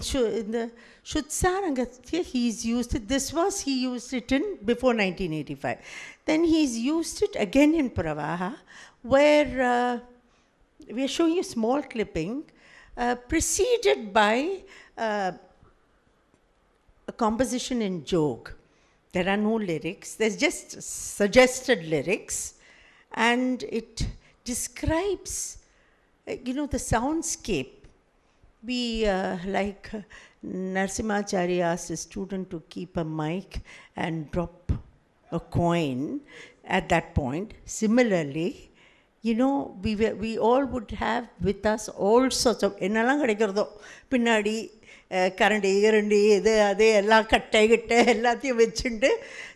in the Shutsaranga, he's used it. He used it in before 1985. Then he's used it again in Pravaha, where we are showing you a small clipping, preceded by a composition in Jog. There are no lyrics, there's just suggested lyrics, and it describes, the soundscape. Like Narsimhachari asked a student to keep a mic and drop a coin at that point. Similarly, we all would have with us all sorts of pinnadi current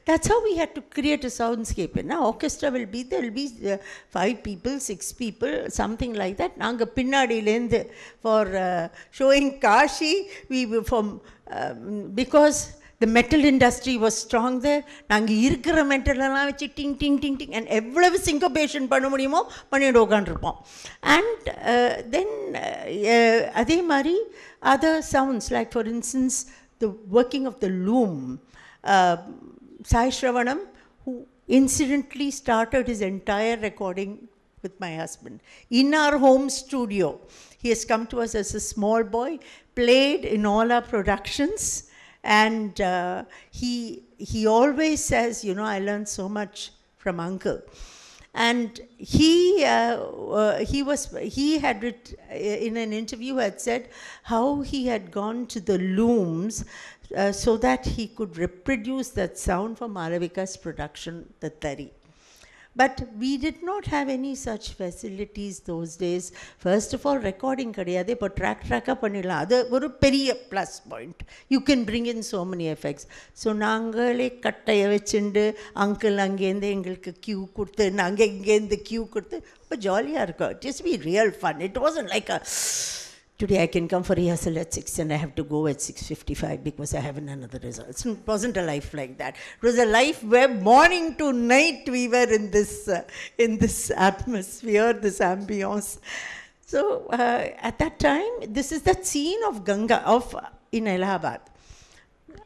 that's how we had to create a soundscape. Now orchestra there will be 5 people, 6 people, something like that. Nanga pinnadi lende for showing Kashi, we were from because the metal industry was strong there. Nanga irukra metal ella vechi ting ting ting ting and evlavu syncopation panna mudiyumo pannide ukandirupom. And then adhe mari other sounds, like for instance the working of the loom. Sai Shravanam, who incidentally started his entire recording with my husband in our home studio. He has come to us as a small boy, played in all our productions, and he always says, I learned so much from Uncle. And he had in an interview had said how he had gone to the looms so that he could reproduce that sound for Malavika's production, the Tari. But we did not have any such facilities those days. First of all, recording kadiyade, but track pannila. Adu oru periya plus point. You can bring in so many effects. So naangale kattaya vechundu uncle angende engalku cue kuduthu naanga ingende cue kuduthu but jolly ah irukku. It used to be real fun. It wasn't like a today I can come for rehearsal at 6 and I have to go at 6:55 because I have another result. It wasn't a life like that. It was a life where morning to night we were in this atmosphere, this ambience. So at that time, this is that scene of Ganga in Allahabad.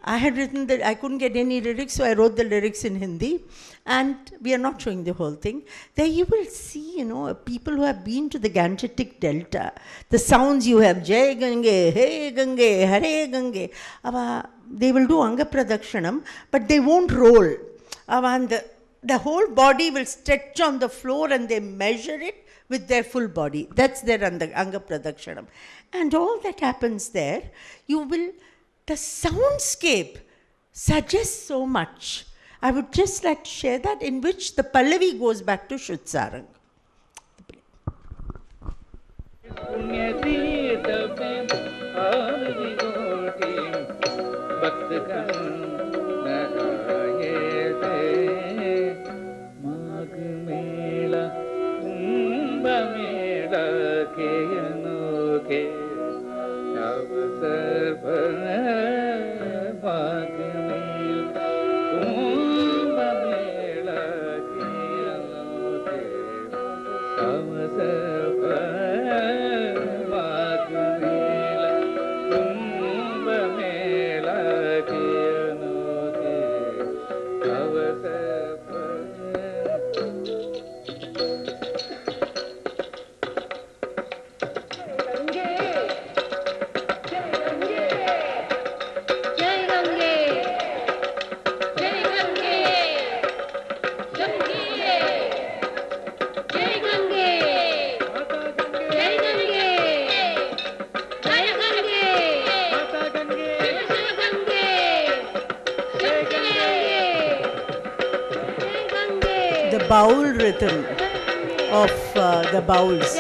I had written that I couldn't get any lyrics, so I wrote the lyrics in Hindi. And we are not showing the whole thing. There you will see, people who have been to the Gangetic Delta. The sounds you have, Jai Gange, Hey Gange, Hare Gange. They will do Anga Pradakshanam, but they won't roll. And the whole body will stretch on the floor and they measure it with their full body. That's their Anga Pradakshanam. And all that happens there, the soundscape suggests so much. I would just like to share that, in which the Pallavi goes back to Shutsarang. Baul rhythm of the bowls.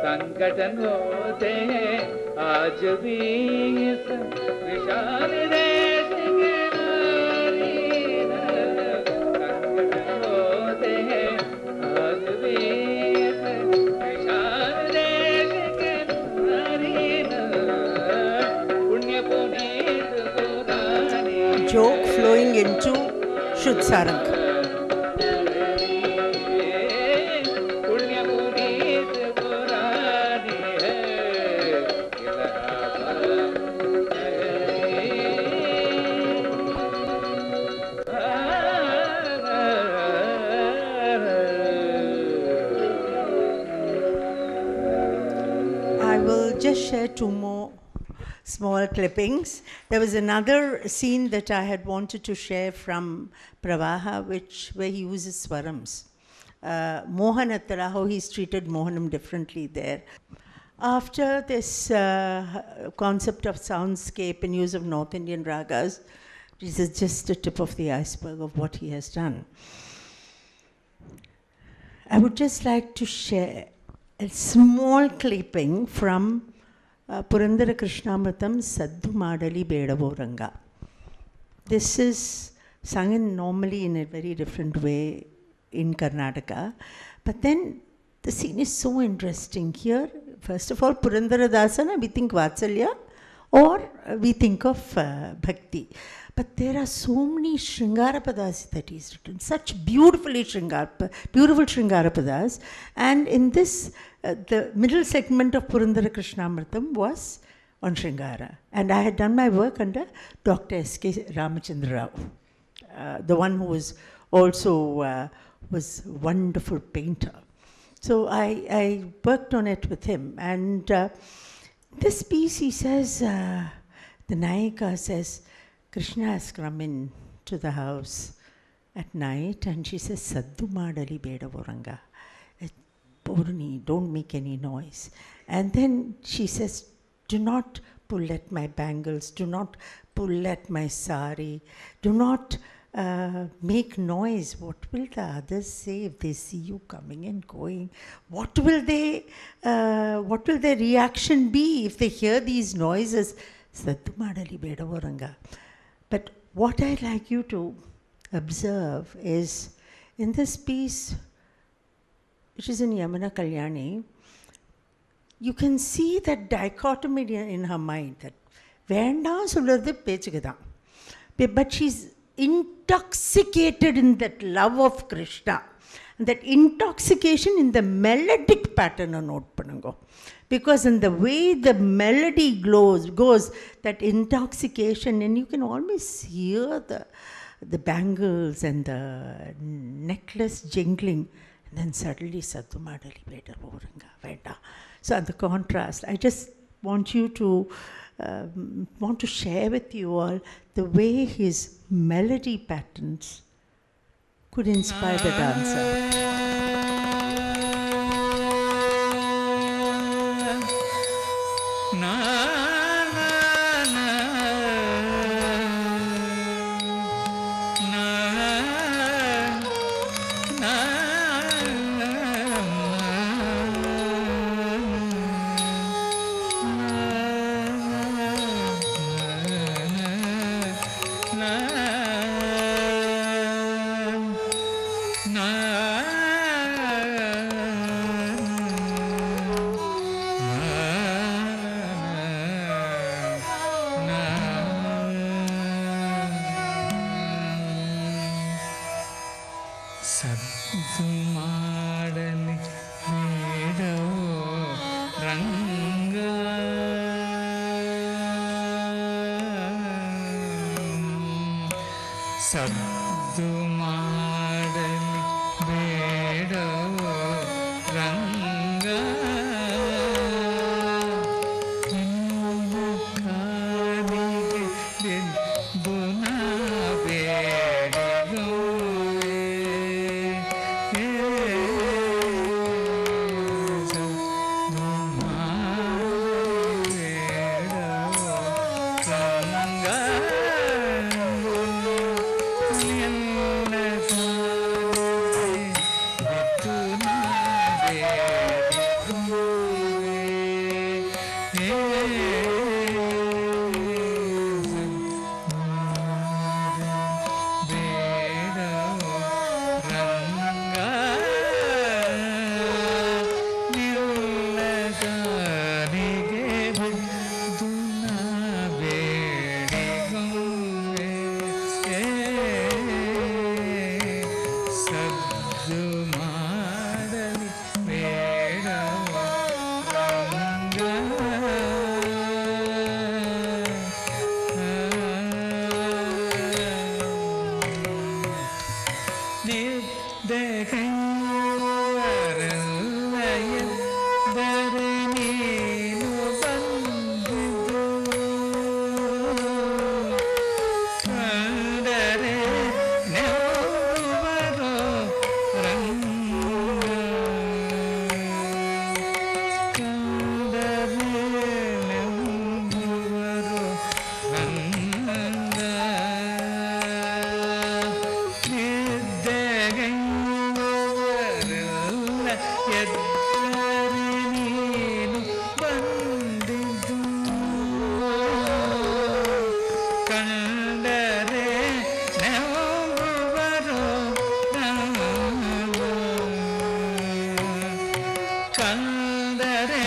संगठन होते हैं आज भी इस विशाल देश के संगठन होते हैं आज भी इस विशाल देश के पुण्य पुनीत पुरानी joke flowing into Shuddh Sarang. Share two more small clippings. There was another scene that I had wanted to share from Pravaha, where he uses swarams. Mohanattara, how he's treated Mohanam differently there. After this concept of soundscape and use of North Indian ragas, this is just the tip of the iceberg of what he has done. I would just like to share a small clipping from Purandara Krishnamritam Sadhu Madali Bedavo Ranga. This is sung normally in a very different way in Karnataka. But then the scene is so interesting. Here, first of all, Purandara Dasana, we think Vatsalya or we think of Bhakti. But there are so many Shringarapadas that he's written, such beautiful Shringarapadas. And in this, the middle segment of Purandara Krishnamritam was on Shringara. And I had done my work under Dr. S.K. Ramachandra Rao, the one who was also was a wonderful painter. So I worked on it with him. And this piece, he says, the Nayika says, Krishna has come in to the house at night and she says, Sadhu Madali Bedavoranga. Purni, don't make any noise. And then she says, do not pull at my bangles, do not pull at my sari, do not make noise. What will the others say if they see you coming and going? What will their reaction be if they hear these noises? Sadhu Madali Bedavoranga. But what I'd like you to observe is in this piece, which is in Yamuna Kalyani, you can see that dichotomy in her mind that Venda solladhu pechukada. But she's intoxicated in that love of Krishna. And that intoxication in the melodic pattern note panungo. Because in the way the melody goes, that intoxication, and you can always hear the bangles and the necklace jingling, and then suddenly Sadhu Madali Bedavoranga Veda. So on the contrast, I just want you to share with you all the way his melody patterns could inspire the dancer. ಸದ್ದು ಮಾಡಲಿ ಬೇಡವೋ ರಂಗ ಸದ್ದು ಮಾಡಲಿ ಬೇಡವೋ ರಂಗ ನಿನ್ನ ಕಾಲಿಗೆ ಬಿದ್ದು ನಾ ಬೇಡಿಗುವೆ. ಸದ್ದು ಮಾಡಲಿ ಬೇಡವೋ ರಂಗ ನಿನ್ನ ಕಾಲಿಗೆ ಬಿದ್ದು ನಾ ಸದ್ದು ಮಾಡಲಿ ಬೇಡವೋ ರಂಗ ನಿದ್ದೆಗೈವರಲ್ಲಯದರೆ ನೀನು ಬಂದಿದ್ದು ಕಂಡರೆ ನೆವರುವರೋ ರಂಗ ಕಂಡರೆ ನೆವರುವರೋ ರಂಗ ನಿದ್ದೆಗೈವರಲ್ಲ ಎದ್ದರೆ ನೀನು ಬಂದಿದ್ದು ಕಂಡರೆ ನೆವರುವರೋ ರಂಗ ಕಂಡರೆ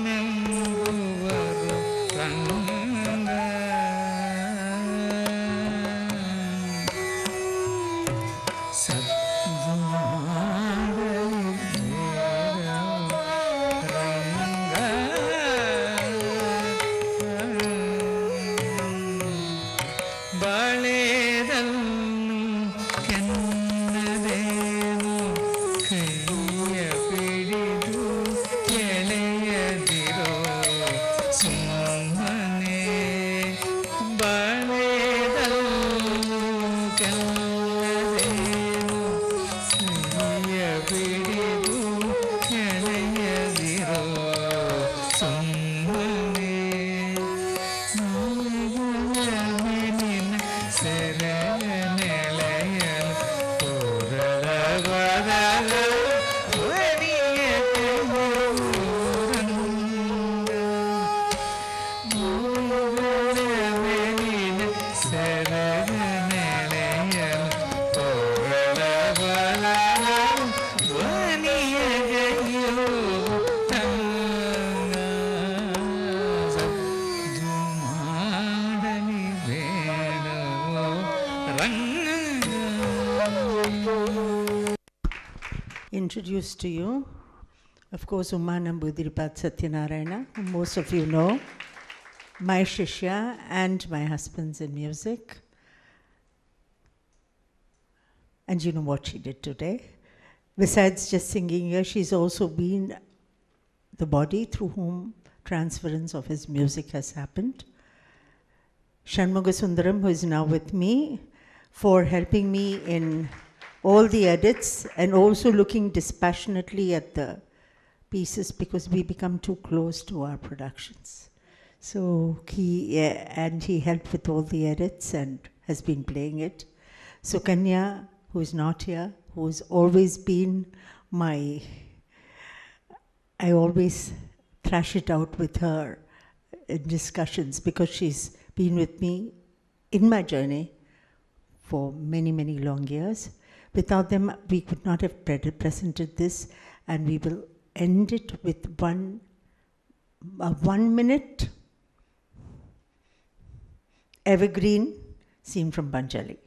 ನೆವರುವರೋ ರಂಗ ಸದ್ದು ಮಾಡಲಿ ಬೇಡವೋ ರಂಗ ಬಾಳೆದನ್ನು ಕೆನ್ನದೇನು ಕೈಯ ಪಿಡಿದು ಎಳೆಯದಿರೋ ಸುಮ್ಮನೆ ಬಾಳೆದನ್ನು ಕೆನ್ನದೇನು ಕೈಯ ಪಿಡಿದು ಎಳೆಯದಿರೋ ಸುಮ್ಮನೆ ನಿನ್ನ ಸೆರೆಯ ನೆಲೆಯಲು ತೋರಳ ಬದಲು ಧ್ವನಿಯ ರಂಗ ನಿನ್ನ ಸೆರೆಯ ನೆಲೆಯಲು ತೋರಳ ಬದಲು ಧ್ವನಿಯ ಜಯೋ ರಂಗ ಸದ್ದು ಮಾಡಲಿ ಬೇಡವೋ ರಂಗ. Introduce to you, of course, Uma Nambudiripat Satyanarayana, whom most of you know, my Shishya and my husband's in music. And you know what she did today. Besides just singing here, she's also been the body through whom transference of his music has happened. Shanmugasundaram, who is now with me, for helping me in all the edits and also looking dispassionately at the pieces because we become too close to our productions. So he helped with all the edits and has been playing it. So Kanya, who is not here, who's always been my, I always thrash it out with her in discussions because she's been with me in my journey for many, many long years. Without them, we could not have presented this, and we will end it with a 1 minute evergreen scene from Panchali.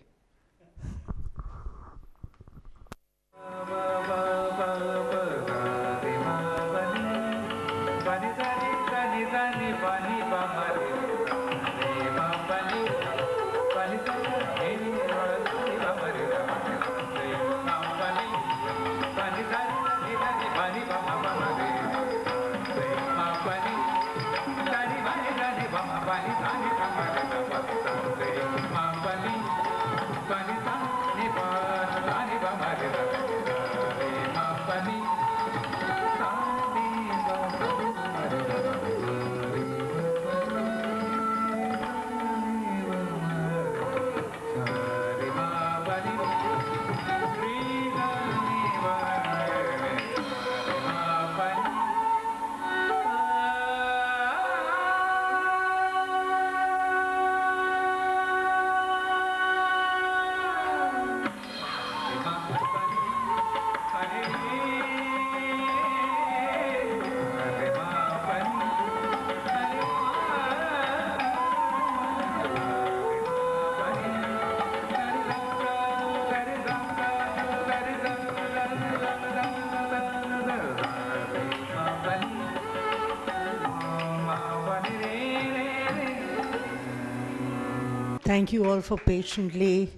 Thank you all for patiently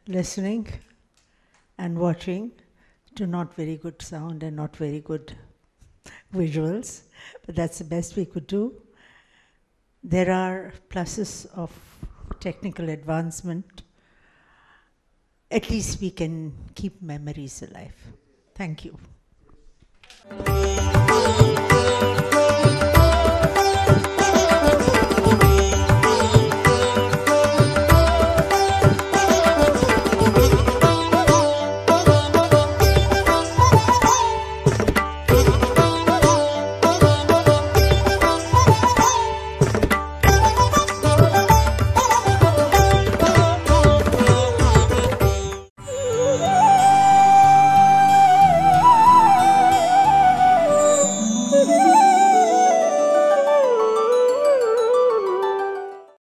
listening and watching to not very good sound and not very good visuals, but that's the best we could do. There are pluses of technical advancement. At least we can keep memories alive. Thank you.